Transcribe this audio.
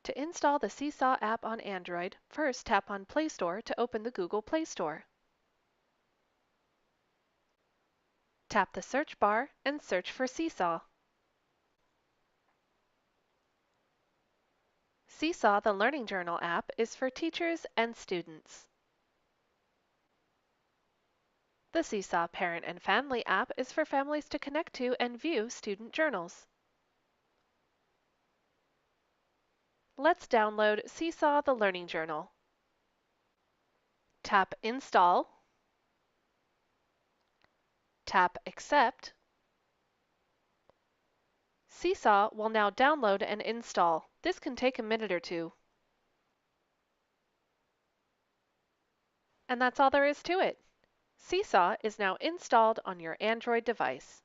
To install the Seesaw app on Android, first tap on Play Store to open the Google Play Store. Tap the search bar and search for Seesaw. Seesaw, the Learning Journal app, is for teachers and students. The Seesaw Parent and Family app is for families to connect to and view student journals. Let's download Seesaw, the Learning Journal. Tap Install. Tap Accept. Seesaw will now download and install. This can take a minute or two. And that's all there is to it. Seesaw is now installed on your Android device.